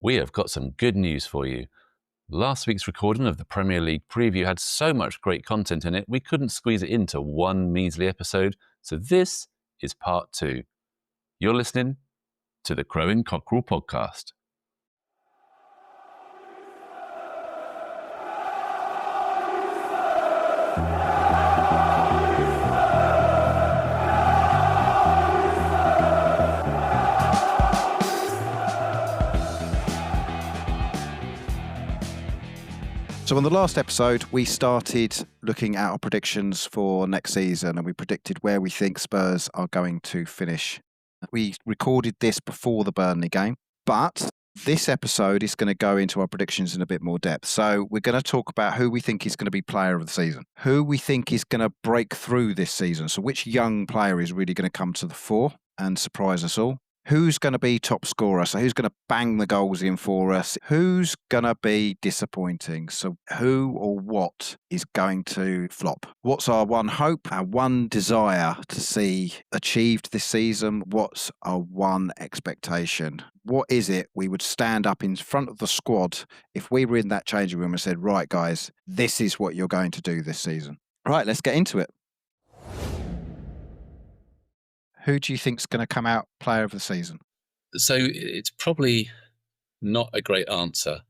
We have got some good news for you. Last week's recording of the Premier League preview had so much great content in it, we couldn't squeeze it into one measly episode, so this is part 2. You're listening to the Crowing Cockerel Podcast. So on the last episode, we started looking at our predictions for next season and we predicted where we think Spurs are going to finish. We recorded this before the Burnley game, but this episode is going to go into our predictions in a bit more depth. So we're going to talk about who we think is going to be player of the season, who we think is going to break through this season. So which young player is really going to come to the fore and surprise us all? Who's going to be top scorer? So who's going to bang the goals in for us? Who's going to be disappointing? So who or what is going to flop? What's our one hope, our one desire to see achieved this season? What's our one expectation? What is it we would stand up in front of the squad if we were in that changing room and said, right, guys, this is what you're going to do this season? Right, let's get into it. Who do you think is going to come out player of the season? So it's probably not a great answer,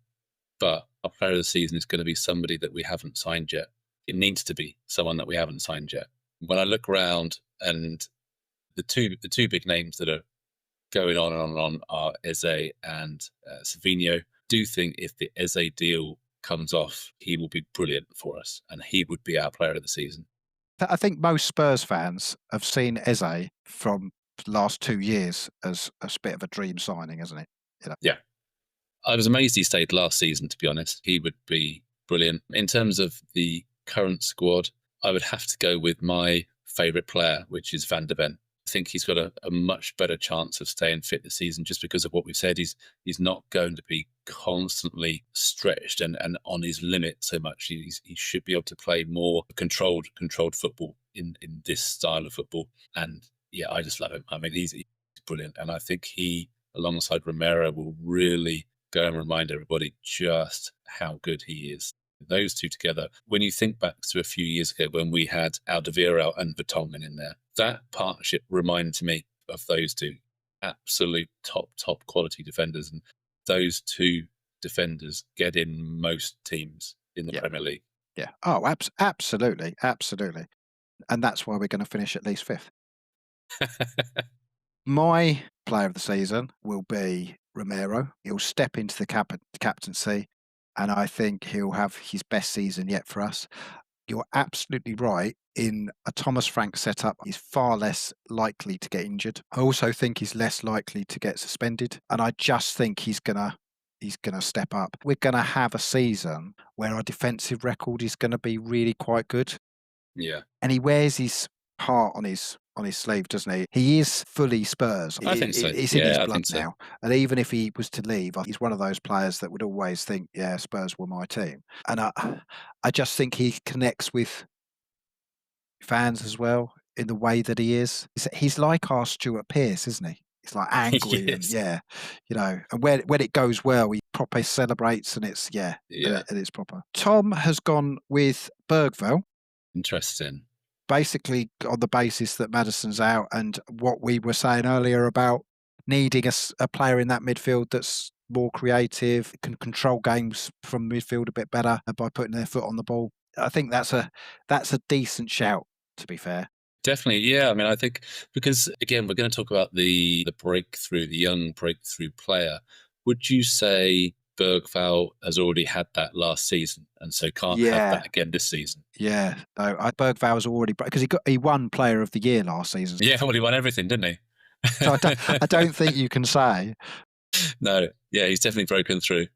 but our player of the season is going to be somebody that we haven't signed yet. It needs to be someone that we haven't signed yet. When I look around, and the two big names that are going on and on are Eze and Savinho. Do think if the Eze deal comes off, he will be brilliant for us, and he would be our player of the season. I think most Spurs fans have seen Eze from the last 2 years as a bit of a dream signing, hasn't it? You know? Yeah. I was amazed he stayed last season, to be honest. He would be brilliant. In terms of the current squad, I would have to go with my favourite player, which is Van de Ven. I think he's got a much better chance of staying fit this season just because of what we've said. He's not going to be constantly stretched and on his limit so much. He should be able to play more controlled football in this style of football. And yeah, I just love him. I mean, he's brilliant. And I think he, alongside Romero, will really go and remind everybody just how good he is. Those two together, when you think back to a few years ago when we had Alderweireld and Vertonghen in there, that partnership reminds me of those two absolute top quality defenders. And those two defenders get in most teams in the Premier League. Yeah. Oh, absolutely. And that's why we're going to finish at least 5th. My player of the season will be Romero. He'll step into the captaincy, and I think he'll have his best season yet for us. You're absolutely right. In a Thomas Frank setup, he's far less likely to get injured. I also think he's less likely to get suspended, and I just think he's gonna step up. We're gonna have a season where our defensive record is gonna be really quite good. Yeah, and he wears his heart on his sleeve, doesn't he? He is fully Spurs. I think so. It's in his blood now. And even if he was to leave, he's one of those players that would always think, yeah, Spurs were my team. And I just think he connects with fans as well in the way that he is. He's like our Stuart Pearce, isn't he? He's like angry and and when it goes well, he proper celebrates and it's and it's proper. Tom has gone with Bergvall. Interesting. Basically on the basis that Maddison's out and what we were saying earlier about needing a player in that midfield that's more creative, can control games from midfield a bit better by putting their foot on the ball. I think that's a decent shout, to be fair. Definitely, yeah. I mean, I think because, again, we're going to talk about the breakthrough, the young breakthrough player. Would you say Bergvall has already had that last season and so can't have that again this season? Yeah, no, Bergvall's already, because he won Player of the Year last season. Yeah, well, he won everything, didn't he? So I don't think you can say. No, yeah, he's definitely broken through.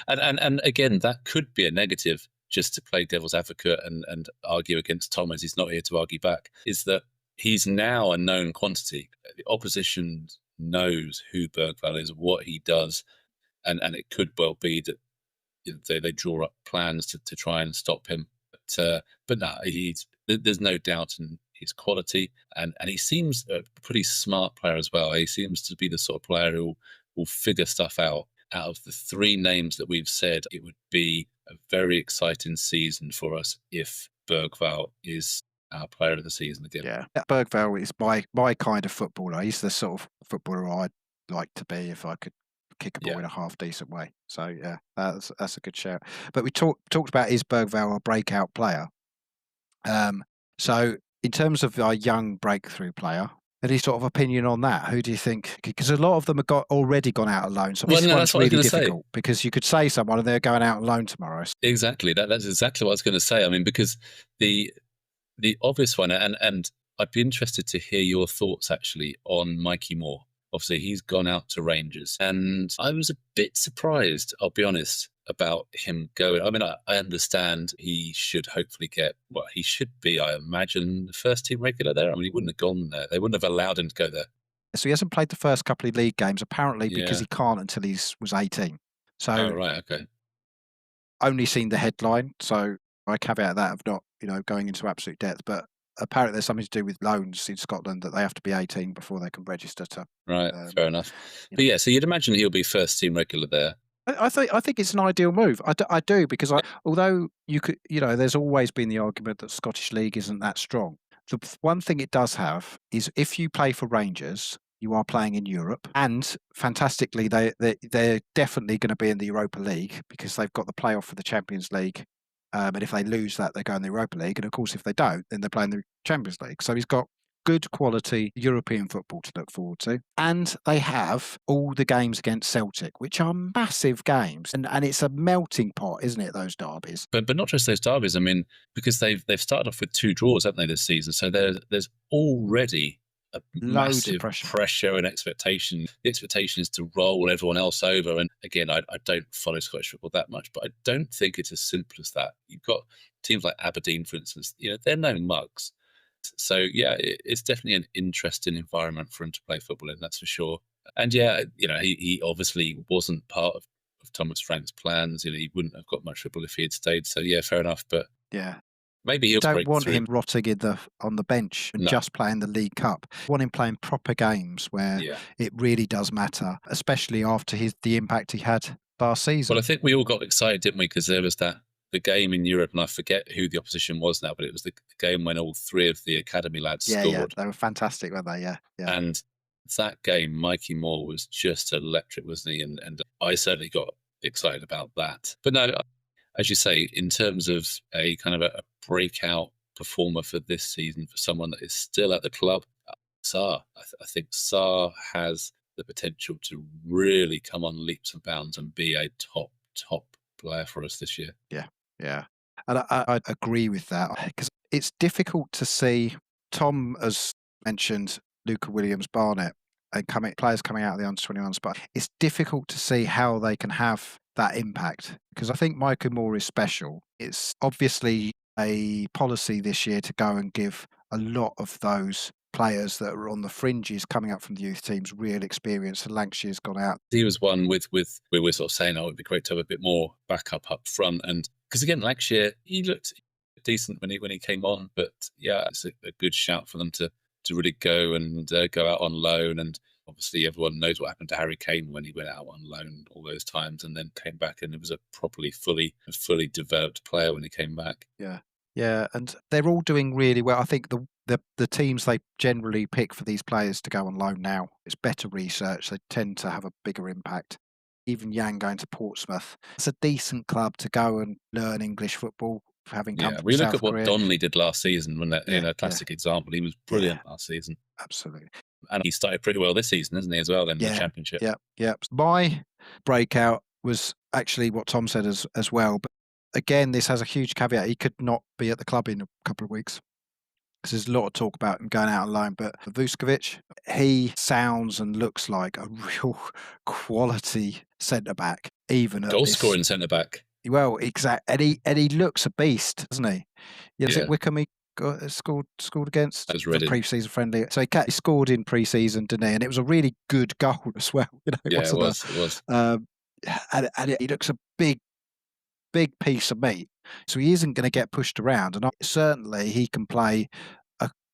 And again, that could be a negative, just to play devil's advocate and argue against Tom, as he's not here to argue back, is that he's now a known quantity. The opposition knows who Bergvall is, what he does, and it could well be that they draw up plans to try and stop him. But no, there's no doubt in his quality, and he seems a pretty smart player as well. He seems to be the sort of player who will figure stuff out. out of the three names that we've said, it would be a very exciting season for us if Bergvall is our player of the season again. Yeah, Bergvall is my kind of footballer. He's the sort of footballer I'd like to be if I could kick a ball in a half decent way. So yeah, that's a good shout. But we talked about, is Bergvall a breakout player? So in terms of our young breakthrough player, any sort of opinion on that? Who do you think? Because a lot of them have already gone out on loan. So this one's really difficult because you could say someone and they're going out on loan tomorrow. Exactly. That's exactly what I was going to say. I mean, because the obvious one, and I'd be interested to hear your thoughts actually on Mikey Moore. Obviously, he's gone out to Rangers, and I was a bit surprised, I'll be honest, about him going. I mean, I understand he should hopefully get, well, he should be, I imagine, the first team regular there. I mean, he wouldn't have gone there. They wouldn't have allowed him to go there. So he hasn't played the first couple of league games, apparently because he can't until he was 18. So oh, right, okay. Only seen the headline, so I caveat that of not, going into absolute depth, but apparently there's something to do with loans in Scotland that they have to be 18 before they can register to. Right, fair enough. But yeah, so you'd imagine he'll be first team regular there. I think it's an ideal move. I do, because although you could, there's always been the argument that Scottish League isn't that strong. The one thing it does have is if you play for Rangers, you are playing in Europe, and fantastically, they're definitely going to be in the Europa League because they've got the playoff for the Champions League. And if they lose that, they go in the Europa League. And of course, if they don't, then they're playing the Champions League. So he's got good quality European football to look forward to. And they have all the games against Celtic, which are massive games. And it's a melting pot, isn't it, those derbies? But not just those derbies. I mean, because they've started off with 2 draws, haven't they, this season? So there's already a massive pressure and expectation. The expectation is to roll everyone else over. And again, I don't follow Scottish football that much, but I don't think it's as simple as that. You've got teams like Aberdeen, for instance, they're no mugs. So yeah, it's definitely an interesting environment for him to play football in, that's for sure. And yeah, he obviously wasn't part of Thomas Frank's plans. He wouldn't have got much football if he had stayed. So yeah, fair enough. But yeah. Maybe he'll don't want him rotting on the bench and just playing the League Cup. Want him playing proper games where it really does matter, especially after the impact he had last season. Well, I think we all got excited, didn't we? Because there was the game in Europe, and I forget who the opposition was now, but it was the game when all 3 of the academy lads scored. Yeah, they were fantastic, weren't they? Yeah. And that game, Mikey Moore was just electric, wasn't he? And I certainly got excited about that. But no, as you say, in terms of a kind of a breakout performer for this season, for someone that is still at the club, Sarr. I think Sarr has the potential to really come on leaps and bounds and be a top player for us this year. Yeah. And I agree with that, because it's difficult to see. Tom has mentioned Luca Williams-Barnett and players coming out of the under-21 spot. It's difficult to see how they can have that impact, because I think Michael Moore is special. It's obviously a policy this year to go and give a lot of those players that are on the fringes coming up from the youth teams real experience. And Lancashire's gone out. He was one with where we're sort of saying, it'd be great to have a bit more backup up front. And because again, Lancashire, he looked decent when he came on, but yeah, it's a good shout for them to really go and go out on loan. And obviously everyone knows what happened to Harry Kane when he went out on loan all those times and then came back, and it was a properly fully developed player when he came back. Yeah, and they're all doing really well. I think the teams they generally pick for these players to go on loan now, it's better research. They tend to have a bigger impact. Even Yang going to Portsmouth, it's a decent club to go and learn English football. Having come from we look South at what Korea. Donnelly did last season, when a classic example. He was brilliant last season. Absolutely. And he started pretty well this season, hasn't he, as well, in the Championship? Yeah. My breakout was actually what Tom said as well. But again, this has a huge caveat. He could not be at the club in a couple of weeks, because there's a lot of talk about him going out on loan. But Vuskovic, he sounds and looks like a real quality centre-back, even goal-scoring centre-back. Well, exactly, and he looks a beast, doesn't he? Is it Wickham he scored against the pre-season friendly? So he scored in pre-season, didn't he? And it was a really good goal as well. It was. And he looks a big piece of meat. So he isn't going to get pushed around, and certainly he can play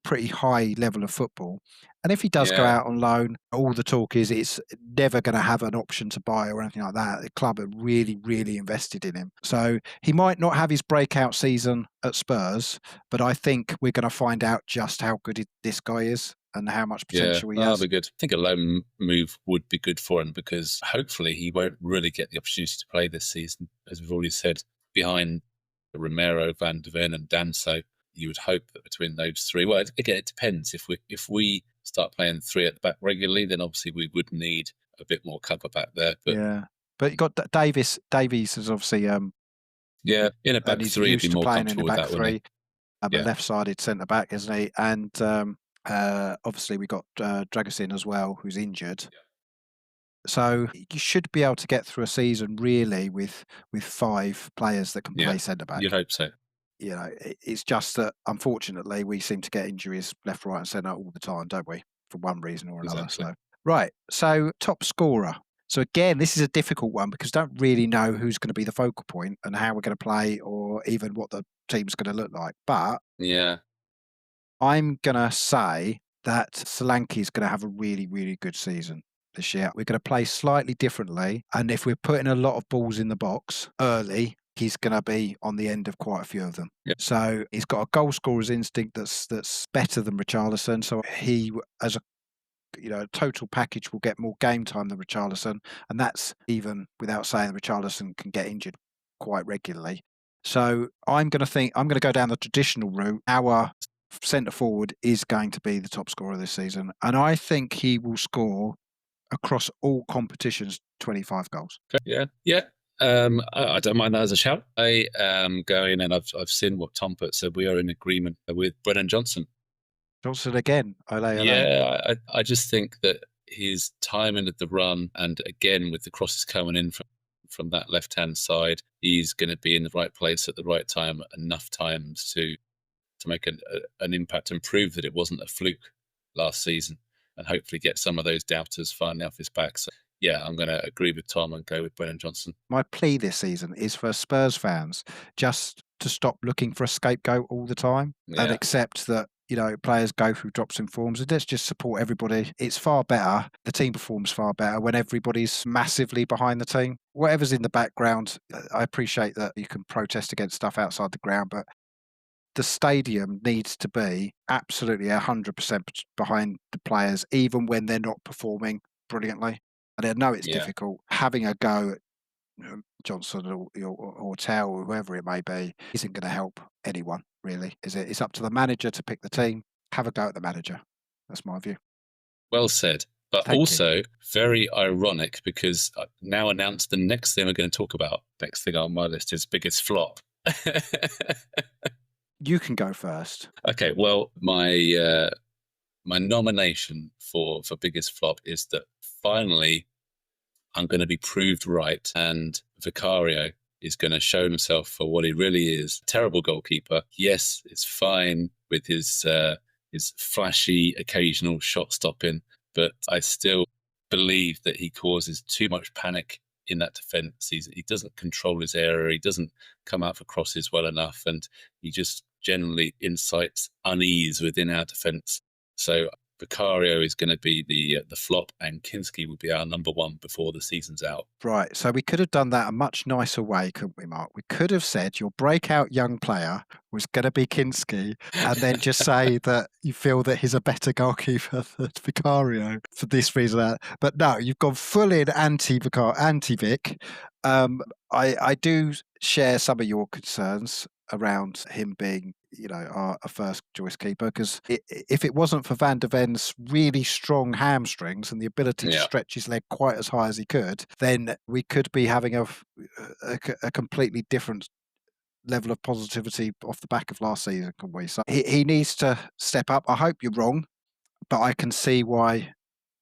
pretty high level of football. And if he does go Yeah. out on loan, all the talk is it's never going to have an option to buy or anything like that. The club are really, really invested in him. So he might not have his breakout season at Spurs, but I think we're going to find out just how good this guy is and how much Yeah, potential he that'll has. be good. I think a loan move would be good for him because hopefully he won't really get the opportunity to play this season. As we've already said, behind Romero, Van de Ven and Danso, you would hope that between those three, well, again, it depends. If we start playing three at the back regularly, then obviously we would need a bit more cover back there. But yeah, but you got Davies is obviously yeah, in a and back he's three, he'd be used to more playing in the comfortable with back that, wouldn't three. he? A Yeah, left-sided centre back, isn't he? And obviously we got Dragusin as well, who's injured. So you should be able to get through a season really with 5 players that can yeah, play centre back. you'd hope so. You know, it's just that unfortunately we seem to get injuries left, right, and centre all the time, don't we? For one reason or another. Exactly. So right, so top scorer. So again, this is a difficult one because I don't really know who's going to be the focal point and how we're going to play, or even what the team's going to look like. But Yeah, I'm going to say that Solanke's going to have a really, really good season this year. We're going to play slightly differently. And if we're putting a lot of balls in the box early, he's going to be on the end of quite a few of them. yeah, So he's got a goal scorer's instinct that's better than Richarlison. So he, as a total package, will get more game time than Richarlison. And that's even without saying Richarlison can get injured quite regularly. So I'm going to go down the traditional route. Our centre forward is going to be the top scorer this season. And I think he will score across all competitions 25 goals. yeah, yeah. I don't mind that as a shout. I am going, and I've seen what Tom put, so we are in agreement with Brennan Johnson. Johnson again, ole. Yeah, I just think that his timing of the run, and again with the crosses coming in from that left hand side, he's going to be in the right place at the right time enough times to make an impact and prove that it wasn't a fluke last season, and hopefully get some of those doubters finally off his back. So yeah, I'm going to agree with Tom and go with Brennan Johnson. My plea this season is for Spurs fans just to stop looking for a scapegoat all the time and Yeah, accept that players go through drops in forms, and let's just support everybody. It's far better. The team performs far better when everybody's massively behind the team. Whatever's in the background, I appreciate that you can protest against stuff outside the ground, but the stadium needs to be absolutely 100% behind the players, even when they're not performing brilliantly. And I know it's yeah. difficult. Having a go at Johnson or Tao or whoever it may be isn't going to help anyone, really, is it? It's up to the manager to pick the team. Have a go at the manager. That's my view. Well said. But Thank also very ironic because I've now announced the next thing we're going to talk about. Next thing on my list is biggest flop. You can go first. Okay, well, my nomination for biggest flop is that finally I'm going to be proved right, and Vicario is going to show himself for what he really is. Terrible goalkeeper. Yes, it's fine with his flashy occasional shot stopping, but I still believe that he causes too much panic in that defence. He doesn't control his area. He doesn't come out for crosses well enough, and he just generally incites unease within our defence. So Vicario is going to be the flop, and Kinski will be our number one before the season's out. Right, so we could have done that a much nicer way, couldn't we, Mark? We could have said your breakout young player was going to be Kinski, and then just say that you feel that he's a better goalkeeper than Vicario for this reason. But no, you've gone full in anti-Vic. I do share some of your concerns around him being, a first choice keeper, because if it wasn't for Van de Ven's really strong hamstrings and the ability to stretch his leg quite as high as he could, then we could be having a completely different level of positivity off the back of last season, can we? So he needs to step up. I hope you're wrong, but I can see why,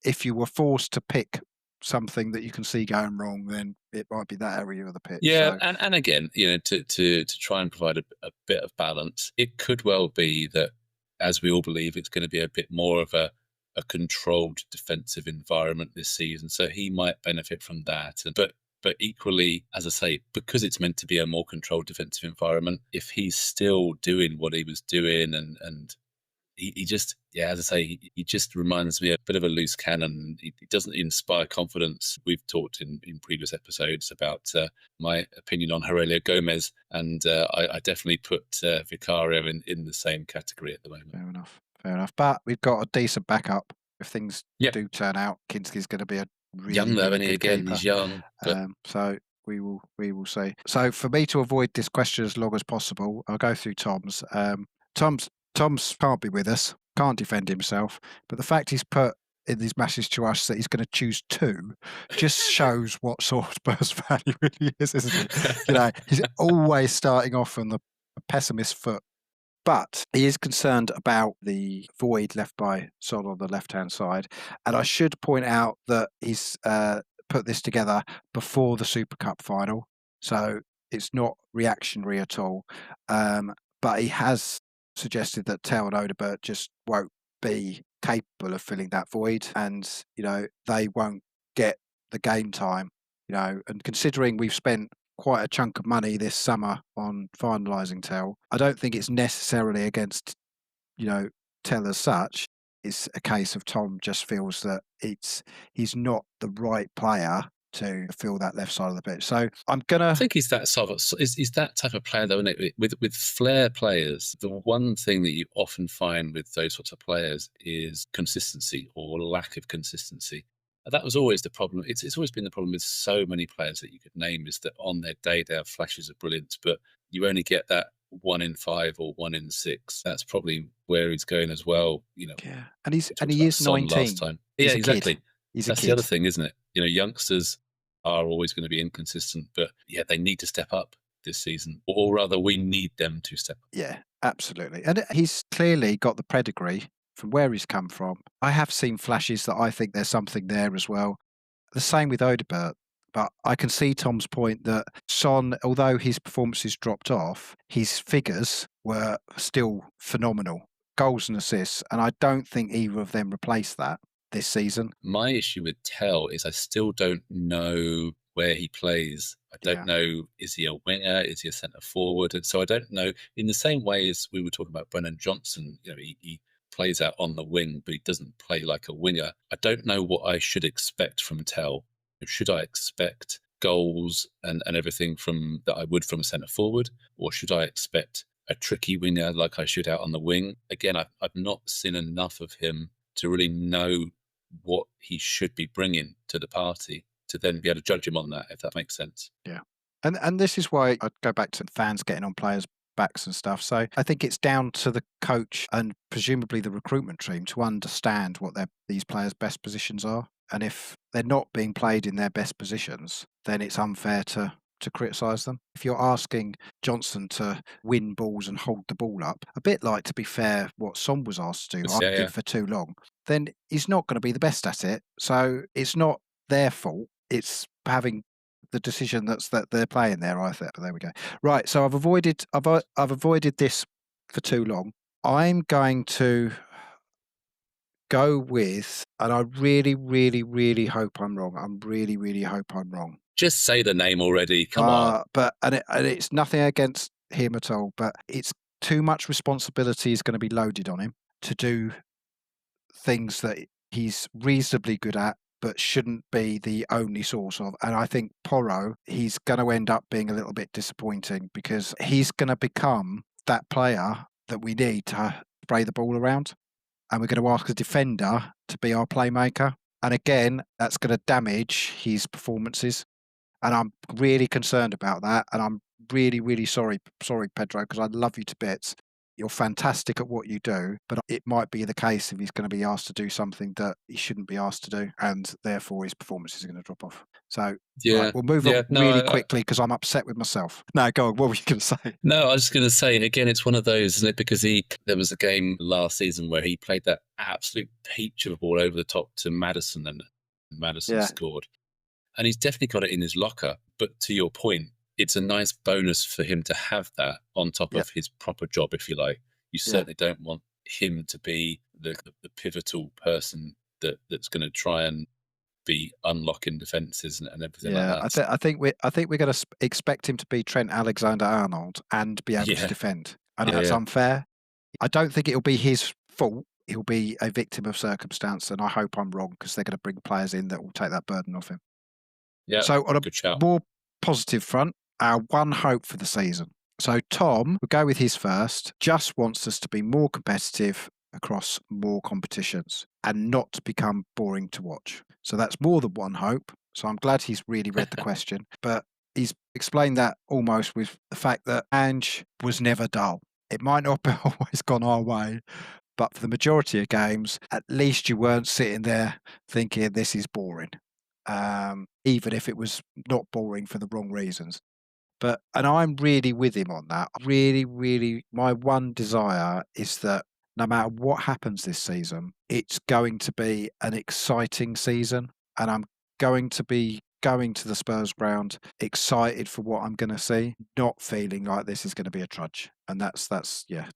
if you were forced to pick something that you can see going wrong, then it might be that area of the pitch. Yeah, so. and again, to try and provide a bit of balance, it could well be that, as we all believe, it's going to be a bit more of a controlled defensive environment this season. So he might benefit from that. But equally, as I say, because it's meant to be a more controlled defensive environment, if he's still doing what he was doing and he just, as I say, he just reminds me a bit of a loose cannon. He doesn't inspire confidence. We've talked in previous episodes about my opinion on Aurelio Gomez, and I definitely put Vicario in the same category at the moment. Fair enough. But we've got a decent backup if things Yep. do turn out. Kinski's going to be a really, Young though, really and good again, keeper. he's young. But So we will see. So for me to avoid this question as long as possible, I'll go through Tom's. Tom's can't be with us, can't defend himself, but the fact he's put in his message to us that he's going to choose 2 just shows what sort of Spurs fan he really is, isn't it? He's always starting off on the pessimist foot. But he is concerned about the void left by Son on the left-hand side. And I should point out that he's put this together before the Super Cup final. So it's not reactionary at all. But he has suggested that Tell and Odebert just won't be capable of filling that void. And, they won't get the game time. And considering we've spent quite a chunk of money this summer on finalising Tell, I don't think it's necessarily against, Tell as such. It's a case of Tom just feels that he's not the right player to fill that left side of the pitch. So I think he's that sort of he's that type of player, though, isn't it? With flair players, the one thing that you often find with those sorts of players is consistency or lack of consistency. That was always the problem. It's always been the problem with so many players that you could name, is that on their day they have flashes of brilliance, but you only get that 1 in 5 or 1 in 6. That's probably where he's going as well. Yeah, and he is Son 19. last time. He's Yeah, exactly. Kid. He's That's a kid. the other thing, isn't it? Youngsters are always going to be inconsistent, but they need to step up this season, or rather, we need them to step up. Yeah, absolutely. And he's clearly got the pedigree from where he's come from. I have seen flashes that I think there's something there as well. The same with Odebert. But I can see Tom's point that Son, although his performances dropped off, his figures were still phenomenal. Goals and assists. And I don't think either of them replaced that this season. My issue with Tell is I still don't know where he plays. I don't know, is he a winger? Is he a centre forward? And so I don't know, in the same way as we were talking about Brennan Johnson, he plays out on the wing, but he doesn't play like a winger. I don't know what I should expect from Tell. Should I expect goals and everything from that I would from a centre forward, or should I expect a tricky winger like I should out on the wing? Again, I've not seen enough of him to really know what he should be bringing to the party to then be able to judge him on that, if that makes sense. Yeah. And this is why I'd go back to fans getting on players' backs and stuff. So I think it's down to the coach and presumably the recruitment team to understand what these players' best positions are. And if they're not being played in their best positions, then it's unfair to criticise them. If you're asking Johnson to win balls and hold the ball up, a bit like, to be fair, what Son was asked to do for too long, then he's not going to be the best at it. So it's not their fault. It's having the decision that they're playing there, I think. But there we go. Right. So I've avoided this for too long. I'm going to go with, and I really, really, really hope I'm wrong. I really, really hope I'm wrong. Just say the name already. Come on. But it's nothing against him at all. But it's too much responsibility is going to be loaded on him to do things that he's reasonably good at, but shouldn't be the only source of. And I think Porro, he's going to end up being a little bit disappointing because he's going to become that player that we need to spray the ball around. And we're going to ask a defender to be our playmaker. And again, that's going to damage his performances. And I'm really concerned about that. And I'm really, really sorry, Pedro, because I love you to bits. You're fantastic at what you do, but it might be the case if he's going to be asked to do something that he shouldn't be asked to do, and therefore his performances are going to drop off. So right, we'll move on really quickly because I'm upset with myself. No, go on. What were you going to say? No, I was just going to say, again, it's one of those, isn't it? Because there was a game last season where he played that absolute peach of a ball over the top to Maddison, and Maddison scored. And he's definitely got it in his locker. But to your point, it's a nice bonus for him to have that on top of his proper job, if you like. You certainly don't want him to be the pivotal person that's going to try and be unlocking defences and everything like that. I think we're going to expect him to be Trent Alexander-Arnold and be able to defend. I know that's unfair. I don't think it'll be his fault. He'll be a victim of circumstance, and I hope I'm wrong because they're going to bring players in that will take that burden off him. Yeah, So on a good shout. more positive front, our one hope for the season. So Tom, we'll go with his first, just wants us to be more competitive across more competitions and not to become boring to watch. So that's more than one hope. So I'm glad he's really read the question, but he's explained that almost with the fact that Ange was never dull. It might not have always gone our way, but for the majority of games, at least you weren't sitting there thinking this is boring, even if it was not boring for the wrong reasons. And I'm really with him on that. Really, really, my one desire is that no matter what happens this season, it's going to be an exciting season, and I'm going to be going to the Spurs ground excited for what I'm going to see, not feeling like this is going to be a trudge. And that's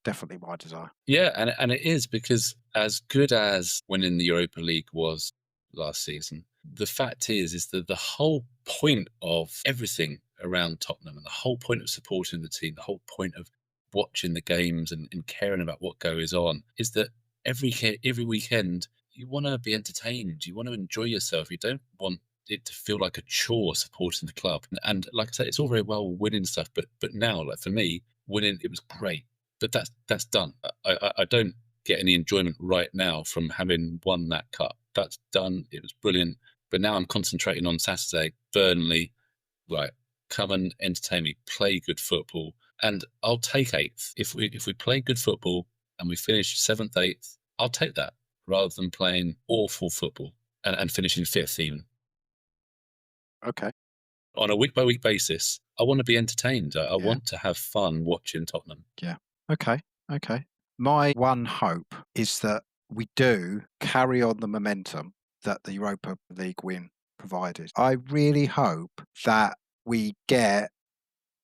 definitely my desire. Yeah, and it is, because as good as winning the Europa League was last season, the fact is that the whole point of everything around Tottenham and the whole point of supporting the team, the whole point of watching the games and caring about what goes on is that every weekend you want to be entertained, you want to enjoy yourself, you don't want it to feel like a chore supporting the club. And like I said, it's all very well winning stuff, but now, like for me, winning, it was great. But that's done. I don't get any enjoyment right now from having won that cup. That's done. It was brilliant. But now I'm concentrating on Saturday, Burnley. Right, come and entertain me. Play good football, and I'll take eighth. If we play good football and we finish seventh, eighth, I'll take that rather than playing awful football and finishing fifth even. Okay. On a week by week basis, I want to be entertained. I Yeah. want to have fun watching Tottenham. Yeah. Okay. My one hope is that we do carry on the momentum that the Europa League win provided. I really hope that we get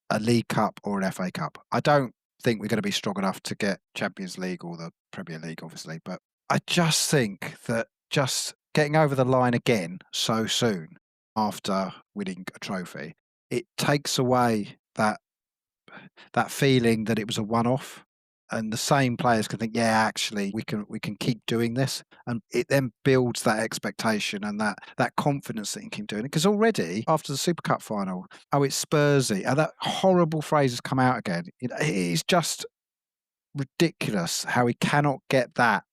a League Cup or an FA Cup. I don't think we're going to be strong enough to get Champions League or the Premier League, obviously, but I just think that just getting over the line again so soon after winning a trophy, it takes away that feeling that it was a one-off, and the same players can think, yeah, actually we can keep doing this, and it then builds that expectation and that confidence that you can keep doing it. Because already after the Super Cup final, oh, it's Spursy, and that horrible phrase has come out again. It is just ridiculous how we cannot get that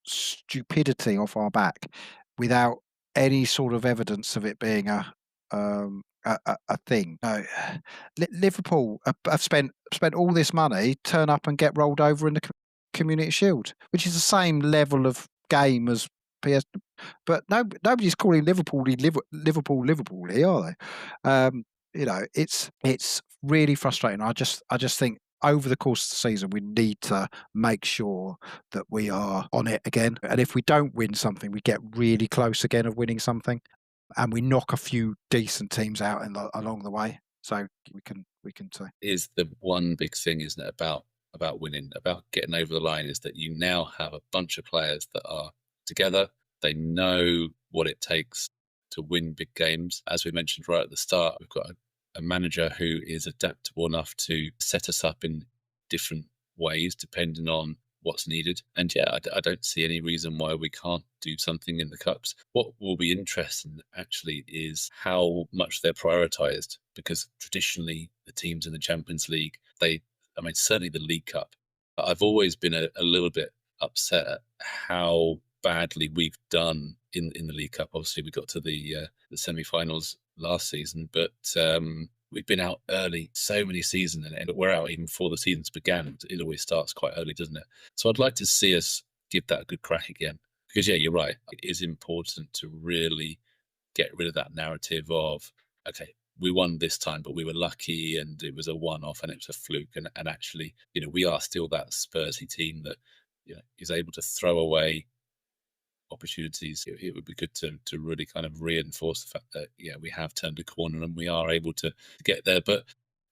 stupidity off our back without any sort of evidence of it being a thing. No, Liverpool have spent all this money, turn up and get rolled over in the Community Shield, which is the same level of game as PS. But nobody's calling Liverpool, are they? It's really frustrating. I just think over the course of the season, we need to make sure that we are on it again. And if we don't win something, we get really close again of winning something, and we knock a few decent teams out along the way. So we can say is the one big thing, isn't it, about winning, about getting over the line, is that you now have a bunch of players that are together. They know what it takes to win big games. As we mentioned right at the start, we've got a manager who is adaptable enough to set us up in different ways depending on what's needed. And yeah, I don't see any reason why we can't do something in the cups. What will be interesting actually is how much they're prioritised, because traditionally the teams in the Champions League, certainly the League Cup, I've always been a little bit upset at how badly we've done in the League Cup. Obviously, we got to the semi-finals last season, but we've been out early so many seasons, and we're out even before the seasons began. It always starts quite early, doesn't it? So I'd like to see us give that a good crack again, because yeah, you're right. It is important to really get rid of that narrative of, okay, we won this time, but we were lucky and it was a one-off and it was a fluke. And actually, we are still that Spursy team that is able to throw away opportunities. It would be good to really kind of reinforce the fact that we have turned a corner and we are able to get there. But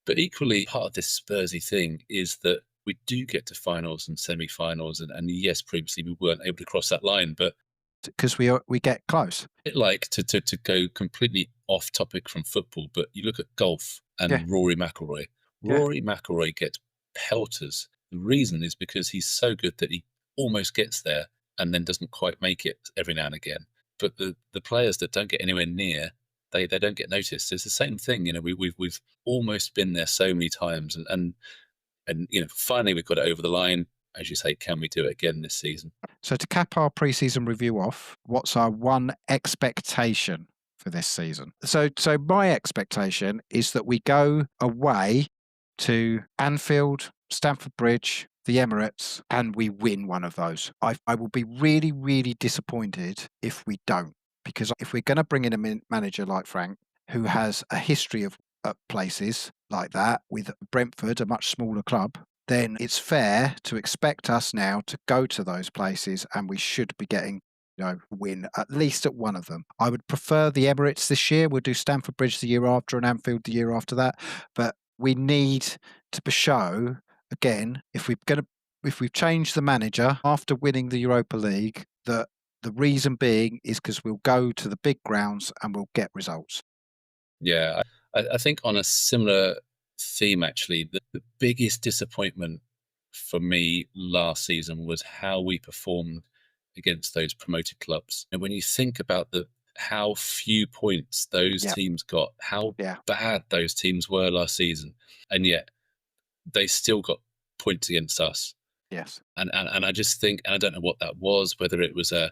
equally, part of this Spursy thing is that we do get to finals and semi-finals, and yes, previously we weren't able to cross that line, but because we get close. It like to go completely off topic from football, but you look at golf and Rory McIlroy. Rory McIlroy gets pelters. The reason is because he's so good that he almost gets there and then doesn't quite make it every now and again. But the players that don't get anywhere near, they don't get noticed. It's the same thing. We've almost been there so many times, and finally we've got it over the line. As you say, can we do it again this season? So to cap our pre-season review off, what's our one expectation for this season? So my expectation is that we go away to Anfield, Stamford Bridge, the Emirates, and we win one of those. I will be really, really disappointed if we don't, because if we're going to bring in a manager like Frank, who has a history of places like that with Brentford, a much smaller club, then it's fair to expect us now to go to those places, and we should be getting win at least at one of them. I would prefer the Emirates this year. We'll do Stamford Bridge the year after and Anfield the year after that. But we need to show again, if we've changed the manager after winning the Europa League, that the reason being is because we'll go to the big grounds and we'll get results. Yeah, I think on a similar theme, actually, the biggest disappointment for me last season was how we performed against those promoted clubs. And when you think about how few points those teams got, how bad those teams were last season, and yet they still got points against us. Yes. And I just think, and I don't know what that was, whether it was a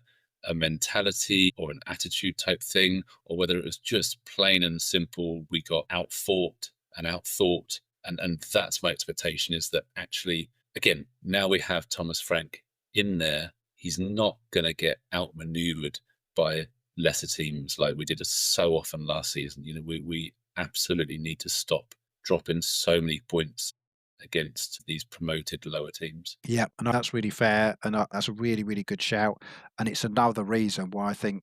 mentality or an attitude type thing, or whether it was just plain and simple, we got outfought and outthought. And that's my expectation, is that actually, again, now we have Thomas Frank in there, he's not going to get outmaneuvered by lesser teams like we did so often last season. We absolutely need to stop dropping so many points against these promoted lower teams. Yeah, and that's really fair, and that's a really, really good shout. And it's another reason why I think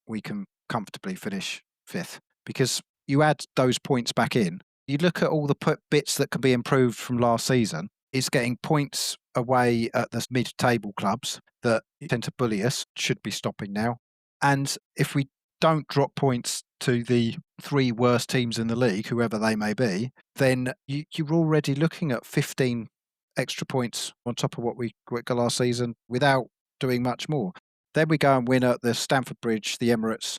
we can comfortably finish 5th, because you add those points back in, you look at all the bits that can be improved from last season. It's getting points away at the mid-table clubs that tend to bully us, should be stopping now. And if we don't drop points to the 3 worst teams in the league, whoever they may be, then you're already looking at 15 extra points on top of what we got last season without doing much more. Then we go and win at the Stamford Bridge, the Emirates,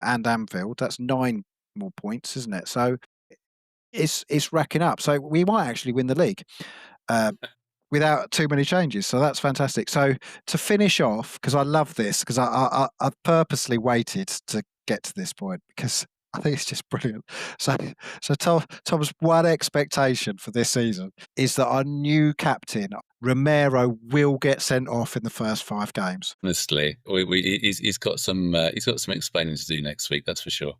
and Anfield. That's 9 more points, isn't it? So it's racking up. So we might actually win the league without too many changes. So that's fantastic. So to finish off, because I love this, because I've purposely waited to get to this point because I think it's just brilliant. So Tom's one expectation for this season is that our new captain, Romero, will get sent off in the first 5 games. Honestly, he's got some explaining to do next week, that's for sure.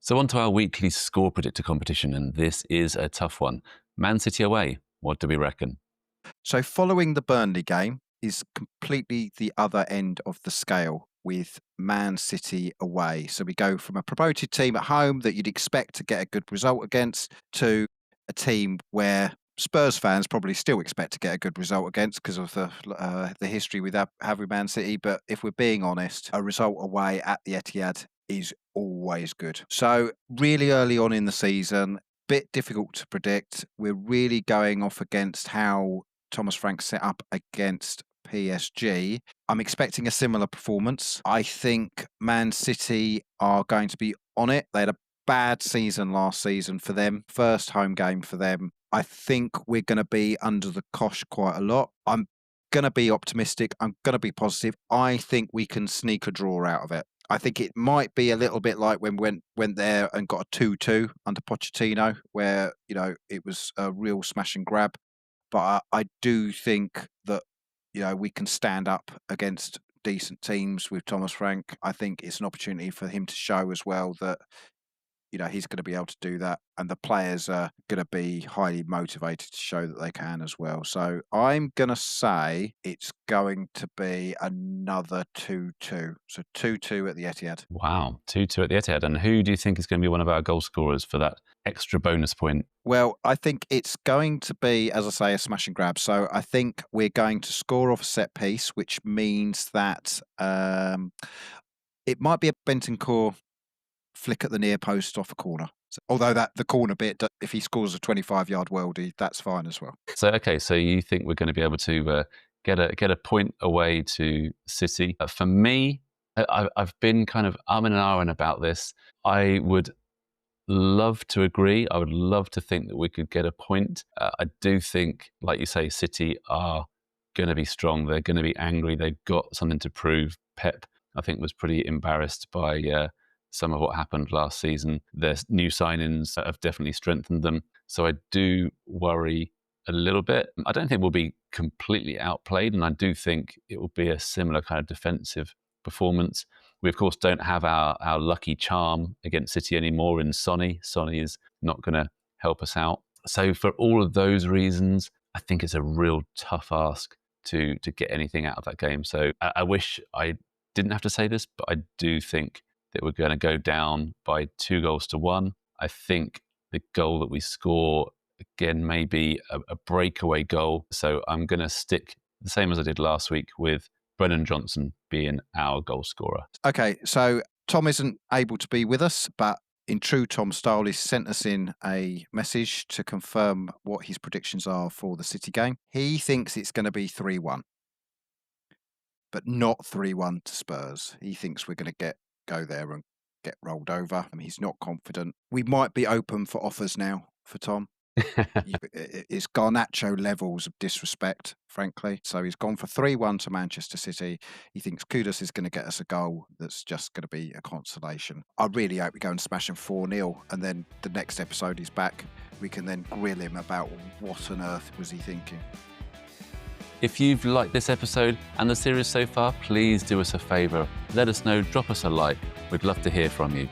So on to our weekly score predictor competition, and this is a tough one. Man City away, what do we reckon? So following the Burnley game is completely the other end of the scale with Man City away. So we go from a promoted team at home that you'd expect to get a good result against to a team where Spurs fans probably still expect to get a good result against because of the history with having Man City. But if we're being honest, a result away at the Etihad is always good. So really early on in the season, bit difficult to predict. We're really going off against how Thomas Frank set up against PSG. I'm expecting a similar performance. I think Man City are going to be on it. They had a bad season last season for them. First home game for them. I think we're going to be under the cosh quite a lot. I'm going to be optimistic. I'm going to be positive. I think we can sneak a draw out of it. I think it might be a little bit like when we went there and got a 2-2 under Pochettino, where, it was a real smash and grab. But I do think that, we can stand up against decent teams with Thomas Frank. I think it's an opportunity for him to show as well that, he's going to be able to do that. And the players are going to be highly motivated to show that they can as well. So I'm going to say it's going to be another 2-2. So 2-2 at the Etihad. Wow, 2-2 at the Etihad. And who do you think is going to be one of our goal scorers for that extra bonus point? Well, I think it's going to be, as I say, a smash and grab. So I think we're going to score off a set piece, which means that it might be a Bentancur flick at the near post off a corner. Although the corner bit, if he scores a 25-yard worldie, that's fine as well. So you think we're going to be able to get a point away to City. For me, I've been kind of and ahhing about this. I would love to agree. I would love to think that we could get a point. I do think, like you say, City are going to be strong. They're going to be angry. They've got something to prove. Pep, I think, was pretty embarrassed by some of what happened last season. Their new signings have definitely strengthened them. So I do worry a little bit. I don't think we'll be completely outplayed, and I do think it will be a similar kind of defensive performance. We, of course, don't have our lucky charm against City anymore in Sonny. Sonny is not going to help us out. So for all of those reasons, I think it's a real tough ask to get anything out of that game. So I wish I didn't have to say this, but I do think that we're going to go down by 2-1. I think the goal that we score, again, may be a breakaway goal. So I'm going to stick the same as I did last week with Brennan Johnson being our goal scorer. Okay, so Tom isn't able to be with us, but in true Tom style, he's sent us in a message to confirm what his predictions are for the City game. He thinks it's going to be 3-1, but not 3-1 to Spurs. He thinks we're going to go there and get rolled over. I mean, he's not confident. We might be open for offers now for Tom. It's Garnacho levels of disrespect, frankly. So he's gone for 3-1 to Manchester City. He thinks Kudus is going to get us a goal that's just going to be a consolation. I really hope we go and smash him 4-0, and then the next episode he's back. We can then grill him about what on earth was he thinking. If you've liked this episode and the series so far, please do us a favour. Let us know, drop us a like. We'd love to hear from you.